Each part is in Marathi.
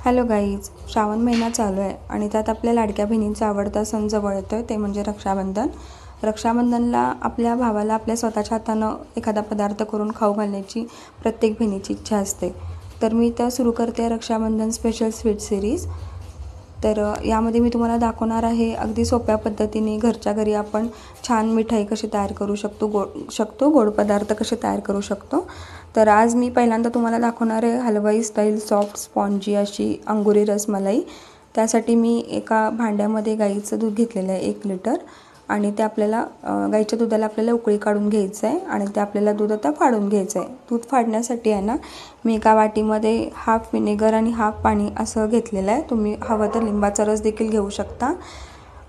हॅलो गाईज, श्रावण महिना चालू आहे आणि त्यात आपल्या लाडक्या बहिणींचा आवडता सण जवळ येतो आहे, ते म्हणजे रक्षाबंधन. रक्षाबंधनला आपल्या भावाला आपल्या स्वतःच्या हातानं एखादा पदार्थ करून खाऊ घालण्याची प्रत्येक बहिणीची इच्छा असते. तर मी तर सुरू करते रक्षाबंधन स्पेशल स्वीट सिरीज. तर यामध्ये मी तुम्हाला दाखवणार आहे अगदी सोप्या पद्धतीने घरच्या घरी आपण छान मिठाई कशी तयार करू शकतो, गोड पदार्थ कसे तयार करू शकतो. तर आज मी पहिल्यांदा तुम्हाला दाखवणार आहे हलवाई स्टाईल सॉफ्ट स्पॉन्जी अशी अंगुरी रसमलाई. त्यासाठी मी एका भांड्यामध्ये गाईचं दूध घेतलेलं आहे 1 लिटर आणि ते आपल्याला गाईच्या दुधाला आपल्याला उकळी काढून घ्यायचं आहे आणि ते आपल्याला दूध आता फाडून घ्यायचं आहे. दूध फाडण्यासाठी आहे ना, मी एका वाटीमध्ये हाफ विनेगर आणि हाफ पाणी असं घेतलेलं आहे. तुम्ही हवं तर लिंबाचा रस देखील घेऊ शकता.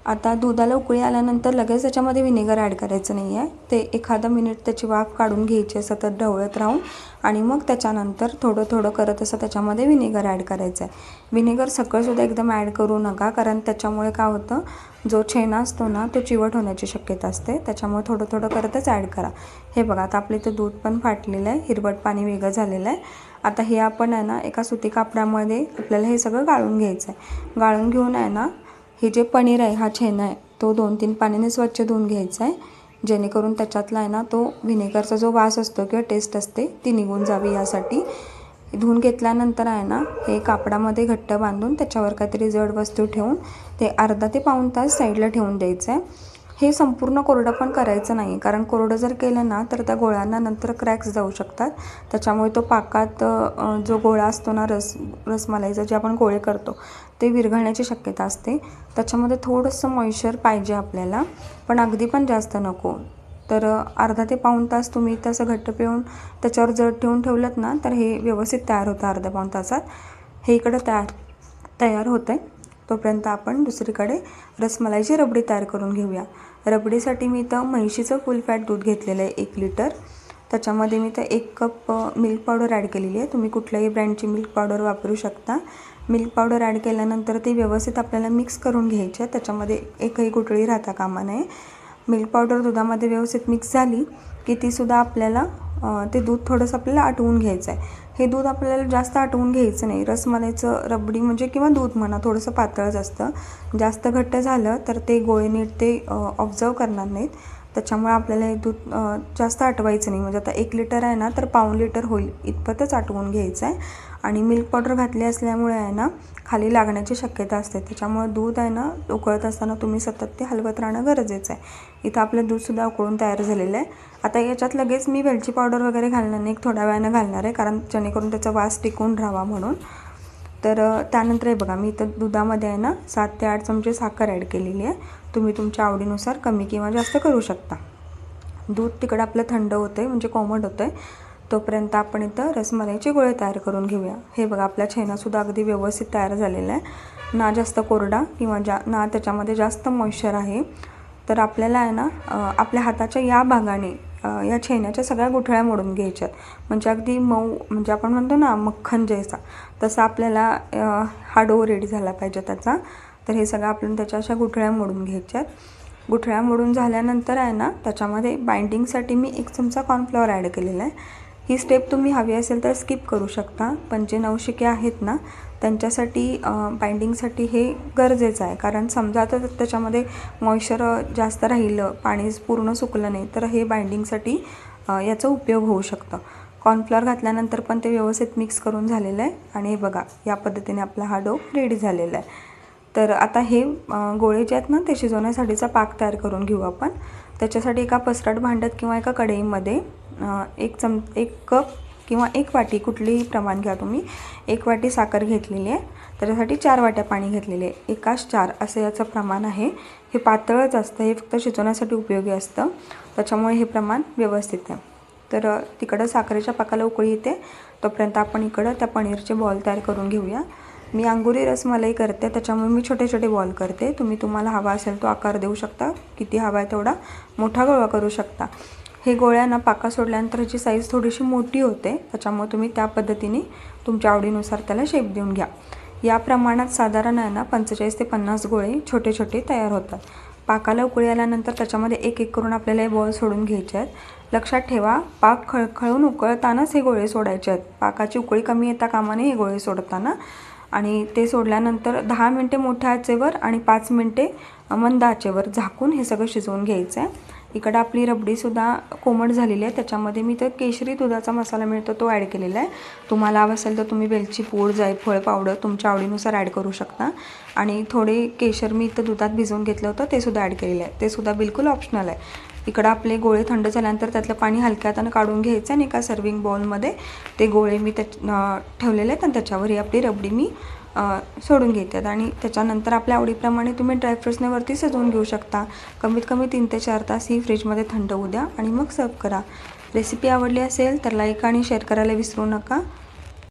आता दुधाला उकळी आल्यानंतर लगेच त्याच्यामध्ये विनेगर ॲड करायचं नाही आहे. ते एखादा मिनिट त्याची वाफ काढून घ्यायची आहे सतत ढवळत राहून आणि मग त्याच्यानंतर थोडं थोडं करत असं त्याच्यामध्ये विनेगर ॲड करायचं आहे. विनेगर सगळंसुद्धा एकदम ॲड करू नका, कारण त्याच्यामुळे काय होतं, जो छेना असतो ना तो चिवट होण्याची शक्यता असते. त्याच्यामुळे थोडं थोडं करतच ॲड करा. हे बघा, आता आपलं इथं दूध पण फाटलेलं आहे, हिरवट पाणी वेगळं झालेलं आहे. आता हे आपण आहे ना एका सुती कापडामध्ये आपल्याला हे सगळं गाळून घ्यायचं आहे. गाळून घेऊन आहे ना, हे जे पनीर आहे, हा छेना आहे, तो 2-3 पाण्याने स्वच्छ धुवून घ्यायचा आहे, जेणेकरून त्याच्यातला आहे ना तो व्हिनेगरचा जो वास असतो किंवा टेस्ट असते ती निघून जावी यासाठी. धुवून घेतल्यानंतर आहे ना, हे कापडामध्ये घट्ट बांधून त्याच्यावर काहीतरी जड वस्तू ठेवून ते अर्धा ते पाऊण तास साईडला ठेवून द्यायचं आहे. हे संपूर्ण कोरडं पण करायचं नाही, कारण कोरडं जर केलं ना तर त्या गोळ्यांना नंतर क्रॅक्स जाऊ शकतात. त्याच्यामुळे तो पाकात जो गोळा असतो ना रसमलाईचा जे आपण गोळे करतो ते विरघळण्याची शक्यता असते. त्याच्यामध्ये थोडंसं मॉइश्चर पाहिजे आपल्याला, पण अगदी पण जास्त नको. तर अर्धा ते पाऊण तास तुम्ही तसं घट्ट पिळून त्याच्यावर जड ठेवून ठेवलं ना तर हे व्यवस्थित तयार होतं. अर्धा पाऊण तासात हे इकडं तयार होतं आहे. तोपर्यंत आपण दुसरीकडे रसमलाईची रबडी तयार करून घेऊया. रबडीसाठी मी इथं म्हैशीचं फुल फॅट दूध घेतलेलं आहे 1 लिटर. त्याच्यामध्ये मी तर 1 कप मिल्क पावडर ॲड केलेली आहे. तुम्ही कुठल्याही ब्रँडची मिल्क पावडर वापरू शकता. मिल्क पावडर ॲड केल्यानंतर ती व्यवस्थित आपल्याला मिक्स करून घ्यायची आहे. त्याच्यामध्ये एकही गुठळी राहता कामा नये. मिल्क पावडर दुधामध्ये व्यवस्थित मिक्स झाली की तीसुद्धा आपल्याला ते दूध थोडंसं आपल्याला आटवून घ्यायचं आहे. हे दूध आपल्याला जास्त आटवून घ्यायचं नाही. रसमलाईचं रबडी म्हणजे किंवा दूध म्हणा थोडंसं पातळच असतं. जास्त घट्ट झालं तर ते गोळे नीट ते ऑब्झर्व करणार नाहीत. त्याच्यामुळे आपल्याला हे दूध जास्त आटवायचं नाही. म्हणजे आता 1 लिटर आहे ना तर पाऊण लिटर होईल इतपतच आटवून घ्यायचं आहे. आणि मिल्क पावडर घातली असल्यामुळे आहे ना खाली लागण्याची शक्यता असते. त्याच्यामुळे दूध आहे ना उकळत असताना तुम्ही सतत ते हलवत राहणं गरजेचं आहे. इथं आपलं दूधसुद्धा उकळून तयार झालेलं आहे. आता याच्यात लगेच मी वेलची पावडर वगैरे घालणार नाही, थोड्या वेळानं घालणार आहे, कारण जेणेकरून त्याचा वास टिकून राहावा म्हणून. तर त्यानंतर हे बघा, मी इथं दुधामध्ये आहे ना 7 ते 8 चमचे साखर ॲड केलेली आहे. तुम्ही तुमच्या आवडीनुसार कमी किंवा जास्त करू शकता. दूध तिकडं आपलं थंड होतं आहे, म्हणजे कोमट होतं आहे. तोपर्यंत आपण इथं रसमलाईचे गोळे तयार करून घेऊया. हे बघा, आपला छेनासुद्धा अगदी व्यवस्थित तयार झालेला आहे. ना जास्त कोरडा किंवा ना त्याच्यामध्ये जास्त मॉइश्चर आहे. तर आपल्याला आहे ना आपल्या हाताच्या या भागाने या छेन्याच्या सगळ्या गुठळ्या मोडून घ्यायच्यात. म्हणजे अगदी मऊ, म्हणजे आपण म्हणतो ना मक्खन जैसा, तसा आपल्याला हा डो रेडी झाला पाहिजे त्याचा. तर हे सगळं आपण त्याच्या अशा गुठळ्या मोडून घ्यायच्यात. गुठळ्या मोडून झाल्यानंतर आहे ना त्याच्यामध्ये बाइंडिंगसाठी मी 1 चमचा कॉर्नफ्लॉवर ॲड केलेला आहे. ही स्टेप तुम्ही हवी असेल तर स्किप करू शकता, पण जे नवशिके आहेत ना त्यांच्यासाठी बाइंडिंगसाठी हे गरजेचं आहे. कारण समजा तर त्याच्यामध्ये मॉइश्चर जास्त राहिलं, पाणी पूर्ण सुकलं नाही, तर हे बाइंडिंगसाठी याचा उपयोग होऊ शकतं. कॉर्नफ्लॉवर घातल्यानंतर पण ते व्यवस्थित मिक्स करून झालेलं आहे. आणि हे बघा, या पद्धतीने आपला हा डो रेडी झालेला आहे. तर आता हे गोळे जे आहेत ना ते शिजवण्यासाठीचा पाक तयार करून घेऊ आपण. त्याच्यासाठी एका पसरट भांड्यात किंवा एका कढईमध्ये 1 कप किंवा 1 वाटी, कुठलीही प्रमाण घ्या तुम्ही, 1 वाटी साखर घेतलेली आहे. त्याच्यासाठी 4 वाट्या पाणी घेतलेले आहे. 1:4 असं याचं प्रमाण आहे. हे पातळच असतं, हे फक्त शिजवण्यासाठी उपयोगी असतं. त्याच्यामुळे हे प्रमाण व्यवस्थित आहे. तर तिकडं साखरेच्या पाकाला उकळी येते, तोपर्यंत आपण इकडं त्या पनीरचे बॉल तयार करून घेऊया. मी अंगुरी रसमलाई करते, त्याच्यामुळे मी छोटे छोटे बॉल करते. तुम्हाला हवा असेल तो आकार देऊ शकता, किती हवा आहे तेवढा मोठा गोळा करू शकता. हे गोळ्यांना पाका सोडल्यानंतर ह्याची साईज थोडीशी मोठी होते, त्याच्यामुळे तुम्ही त्या पद्धतीने तुमच्या आवडीनुसार त्याला शेप देऊन घ्या. या प्रमाणात साधारण आहे ना 45 ते 50 गोळे छोटे छोटे तयार होतात. पाकाला उकळी आल्यानंतर त्याच्यामध्ये एक एक करून आपल्याला हे बॉल सोडून घ्यायचे आहेत. लक्षात ठेवा, पाक खळखळून उकळतानाच हे गोळे सोडायचे आहेत. पाकाची उकळी कमी येता कामा नये हे गोळे सोडताना. आणि ते सोडल्यानंतर 10 मिनटे मोठ्या आचेवर आणि 5 मिनटे मंद आचेवर झाकून हे सगळं शिजवून घ्यायचं आहे. इकडं आपली रबडीसुद्धा कोमट झालेली आहे. त्याच्यामध्ये मी तर केशरी दुधाचा मसाला मिळतो तो ॲड केलेला आहे. तुम्हाला हवं असेल तर तुम्ही वेलची पूड, जायफळ पावडर तुमच्या आवडीनुसार ॲड करू शकता. आणि थोडे केशर मी इथं दुधात भिजवून घेतलं होतं ते सुद्धा ॲड केलेलं आहे. ते सुद्धा बिलकुल ऑप्शनल आहे. इकडं आपले गोळे थंड झाल्यानंतर त्यातलं पाणी हलक्या हातानं काढून घ्यायचं आणि एका सर्विंग बाउलमध्ये ते गोळे मी ठेवलेले आहेत आणि त्याच्यावर ही आपली रबडी मी सोडून घेतात. आणि त्याच्यानंतर आपल्या आवडीप्रमाणे तुम्ही ड्रायफ्रुट्सने वरती सजवून घेऊ शकता. कमीत कमी 3 ते 4 तास ही फ्रीजमध्ये थंड होऊ द्या आणि मग सर्व करा. रेसिपी आवडली असेल तर लाईक आणि शेअर करायला विसरू नका.